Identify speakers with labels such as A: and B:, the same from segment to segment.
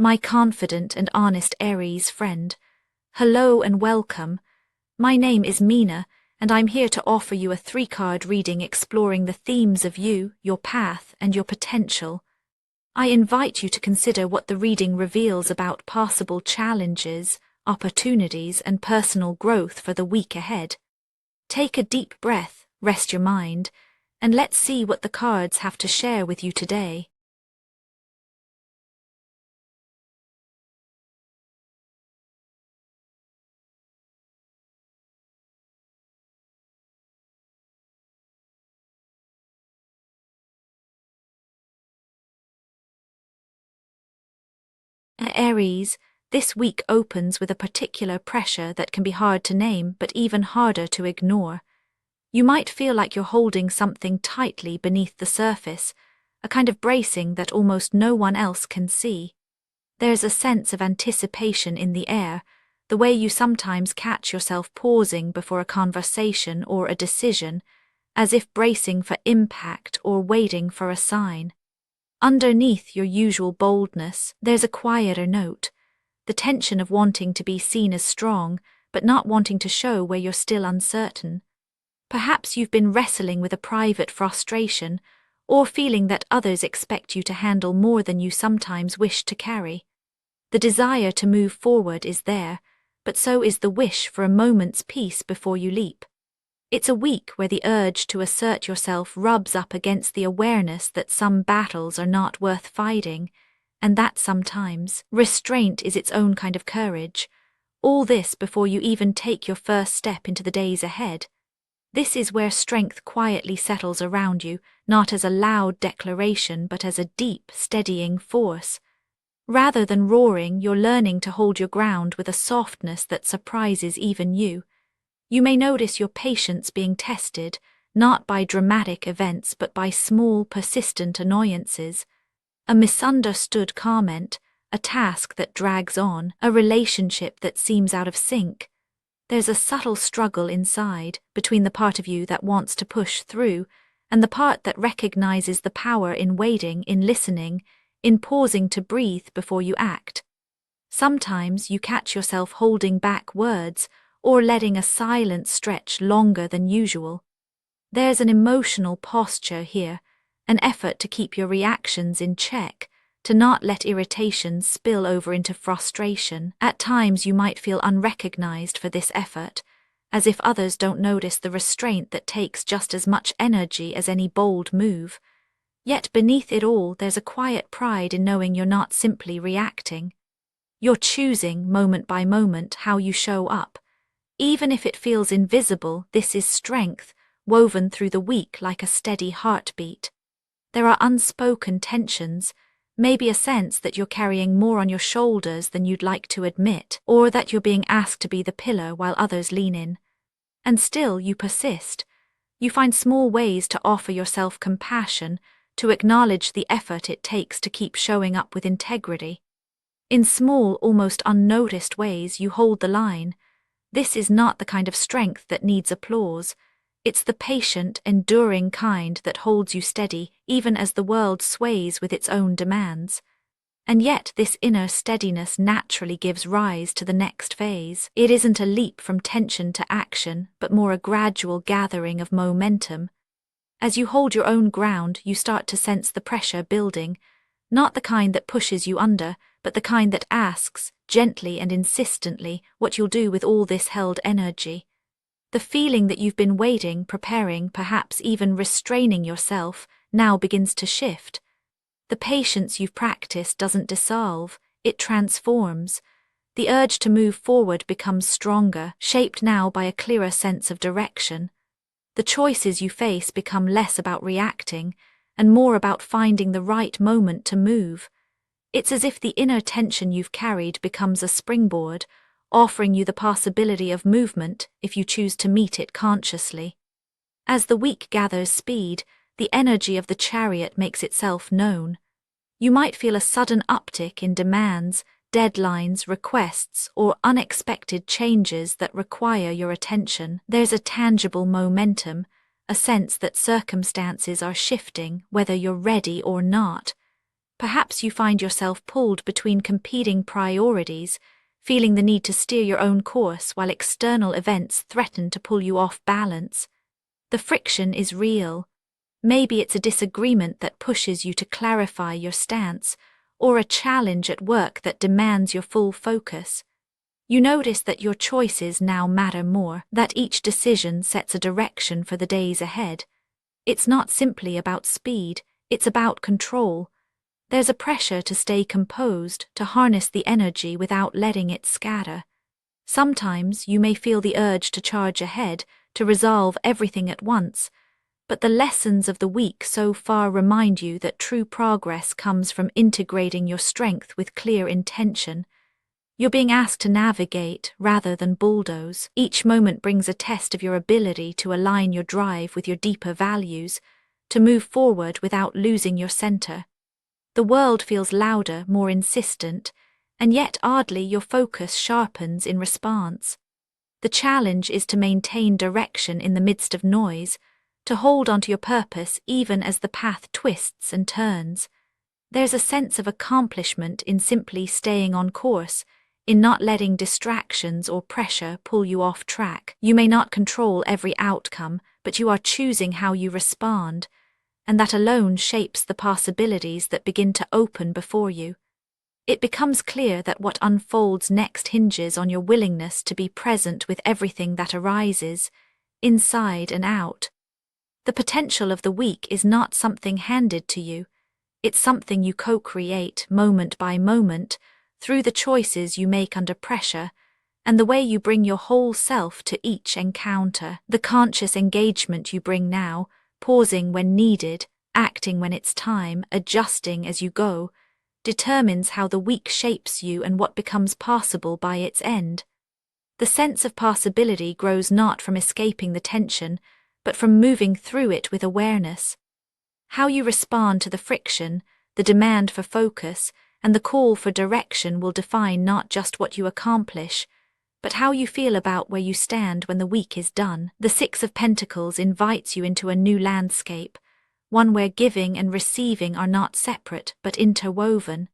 A: my confident and honest Aries friend. Hello and welcome. My name is Mina, and I'm here to offer you a 3-card reading exploring the themes of you, your path, and your potential. I invite you to consider what the reading reveals about possible challenges, opportunities, and personal growth for the week ahead. Take a deep breath, rest your mind, and let's see what the cards have to share with you today. Aries, this week opens with a particular pressure that can be hard to name but even harder to ignore. You might feel like you're holding something tightly beneath the surface, a kind of bracing that almost no one else can see. There's a sense of anticipation in the air, the way you sometimes catch yourself pausing before a conversation or a decision, as if bracing for impact or waiting for a sign. Underneath your usual boldness, there's a quieter note, the tension of wanting to be seen as strong, but not wanting to show where you're still uncertain. Perhaps you've been wrestling with a private frustration, or feeling that others expect you to handle more than you sometimes wish to carry. The desire to move forward is there, but so is the wish for a moment's peace before you leap. It's a week where the urge to assert yourself rubs up against the awareness that some battles are not worth fighting, and that sometimes restraint is its own kind of courage. All this before you even take your first step into the days ahead. This is where strength quietly settles around you, not as a loud declaration but as a deep, steadying force. Rather than roaring, you're learning to hold your ground with a softness that surprises even you. You may notice your patience being tested, not by dramatic events but by small, persistent annoyances. A misunderstood comment, a task that drags on, a relationship that seems out of sync. There's a subtle struggle inside, between the part of you that wants to push through and the part that recognizes the power in waiting, in listening, in pausing to breathe before you act. Sometimes you catch yourself holding back words or letting a silence stretch longer than usual. There's an emotional posture here, an effort to keep your reactions in check, to not let irritation spill over into frustration. At times you might feel unrecognized for this effort, as if others don't notice the restraint that takes just as much energy as any bold move. Yet beneath it all there's a quiet pride in knowing you're not simply reacting. You're choosing, moment by moment, how you show up. Even if it feels invisible, this is strength, woven through the week like a steady heartbeat. There are unspoken tensions, maybe a sense that you're carrying more on your shoulders than you'd like to admit, or that you're being asked to be the pillar while others lean in. And still you persist. You find small ways to offer yourself compassion, to acknowledge the effort it takes to keep showing up with integrity. In small, almost unnoticed ways you hold the line. This is not the kind of strength that needs applause. It's the patient, enduring kind that holds you steady even as the world sways with its own demands. And yet this inner steadiness naturally gives rise to the next phase. It isn't a leap from tension to action, but more a gradual gathering of momentum. As you hold your own ground, you start to sense the pressure building, not the kind that pushes you under, but the kind that asks, gently and insistently, what you'll do with all this held energy. The feeling that you've been waiting, preparing, perhaps even restraining yourself, now begins to shift. The patience you've practiced doesn't dissolve, it transforms. The urge to move forward becomes stronger, shaped now by a clearer sense of direction. The choices you face become less about reacting, and more about finding the right moment to move. It's as if the inner tension you've carried becomes a springboard, offering you the possibility of movement if you choose to meet it consciously. As the week gathers speed, the energy of the chariot makes itself known. You might feel a sudden uptick in demands, deadlines, requests, or unexpected changes that require your attention. There's a tangible momentum, a sense that circumstances are shifting, whether you're ready or not. Perhaps you find yourself pulled between competing priorities, feeling the need to steer your own course while external events threaten to pull you off balance. The friction is real. Maybe it's a disagreement that pushes you to clarify your stance, or a challenge at work that demands your full focus. You notice that your choices now matter more, that each decision sets a direction for the days ahead. It's not simply about speed, it's about control. There's a pressure to stay composed, to harness the energy without letting it scatter. Sometimes you may feel the urge to charge ahead, to resolve everything at once, but the lessons of the week so far remind you that true progress comes from integrating your strength with clear intention. You're being asked to navigate rather than bulldoze. Each moment brings a test of your ability to align your drive with your deeper values, to move forward without losing your center. The world feels louder, more insistent, and yet oddly your focus sharpens in response. The challenge is to maintain direction in the midst of noise, to hold onto your purpose even as the path twists and turns. There's a sense of accomplishment in simply staying on course, in not letting distractions or pressure pull you off track. You may not control every outcome, but you are choosing how you respond, and that alone shapes the possibilities that begin to open before you. It becomes clear that what unfolds next hinges on your willingness to be present with everything that arises, inside and out. The potential of the week is not something handed to you. It's something you co-create moment by moment, through the choices you make under pressure, and the way you bring your whole self to each encounter. The conscious engagement you bring now, pausing when needed, acting when it's time, adjusting as you go, determines how the week shapes you and what becomes possible by its end. The sense of possibility grows not from escaping the tension, but from moving through it with awareness. How you respond to the friction, the demand for focus, and the call for direction will define not just what you accomplish, but how you feel about where you stand when the week is done. The Six of Pentacles invites you into a new landscape, one where giving and receiving are not separate but interwoven.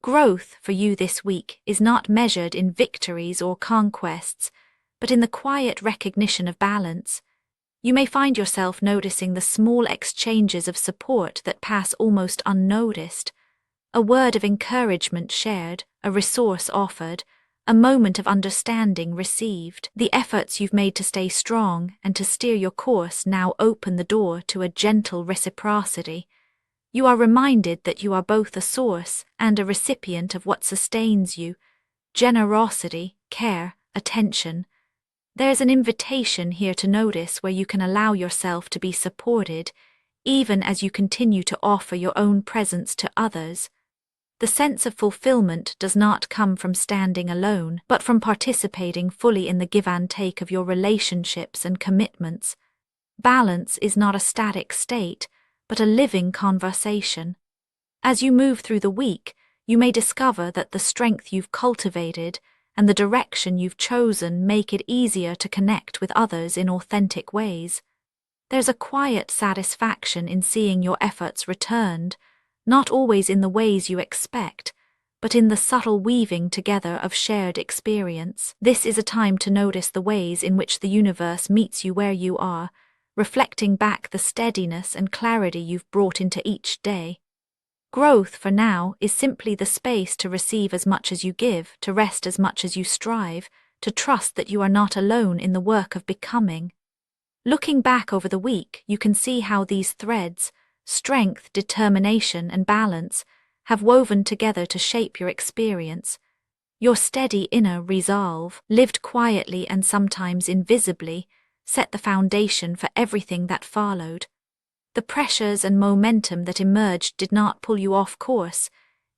A: Growth for you this week is not measured in victories or conquests, but in the quiet recognition of balance. You may find yourself noticing the small exchanges of support that pass almost unnoticed. A word of encouragement shared, a resource offered, a moment of understanding received. The efforts you've made to stay strong and to steer your course now open the door to a gentle reciprocity. You are reminded that you are both a source and a recipient of what sustains you: generosity, care, attention. There's an invitation here to notice where you can allow yourself to be supported, even as you continue to offer your own presence to others. The sense of fulfillment does not come from standing alone, but from participating fully in the give and take of your relationships and commitments. Balance is not a static state, but a living conversation. As you move through the week, you may discover that the strength you've cultivated and the direction you've chosen make it easier to connect with others in authentic ways. There's a quiet satisfaction in seeing your efforts returned, not always in the ways you expect, but in the subtle weaving together of shared experience. This is a time to notice the ways in which the universe meets you where you are, reflecting back the steadiness and clarity you've brought into each day. Growth, for now, is simply the space to receive as much as you give, to rest as much as you strive, to trust that you are not alone in the work of becoming. Looking back over the week, you can see how these threads, strength, determination, and balance, have woven together to shape your experience. Your steady inner resolve, lived quietly and sometimes invisibly, set the foundation for everything that followed. The pressures and momentum that emerged did not pull you off course.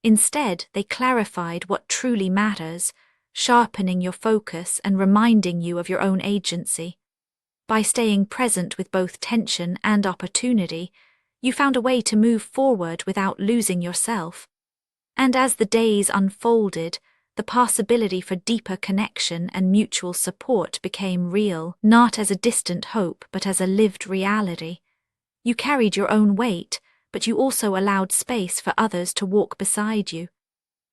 A: Instead, they clarified what truly matters, sharpening your focus and reminding you of your own agency. By staying present with both tension and opportunity, you found a way to move forward without losing yourself. And as the days unfolded, the possibility for deeper connection and mutual support became real, not as a distant hope but as a lived reality. You carried your own weight, but you also allowed space for others to walk beside you.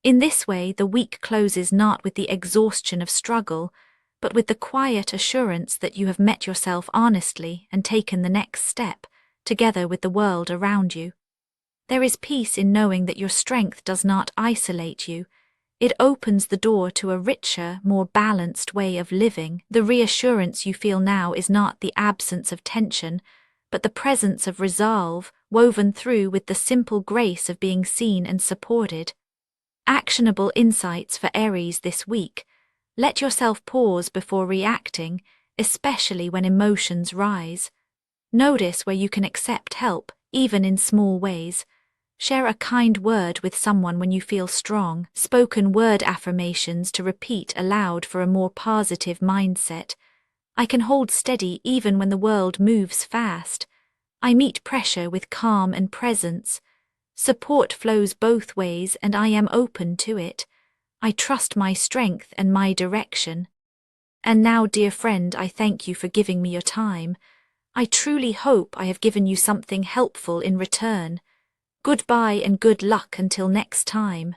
A: In this way, the week closes not with the exhaustion of struggle, but with the quiet assurance that you have met yourself honestly and taken the next step, together with the world around you. There is peace in knowing that your strength does not isolate you. It opens the door to a richer, more balanced way of living. The reassurance you feel now is not the absence of tension, but the presence of resolve woven through with the simple grace of being seen and supported. Actionable insights for Aries this week. Let yourself pause before reacting, especially when emotions rise. Notice where you can accept help, even in small ways. Share a kind word with someone when you feel strong. Spoken word affirmations to repeat aloud for a more positive mindset. I can hold steady even when the world moves fast. I meet pressure with calm and presence. Support flows both ways and I am open to it. I trust my strength and my direction. And now, dear friend, I thank you for giving me your time. I truly hope I have given you something helpful in return. Goodbye and good luck until next time.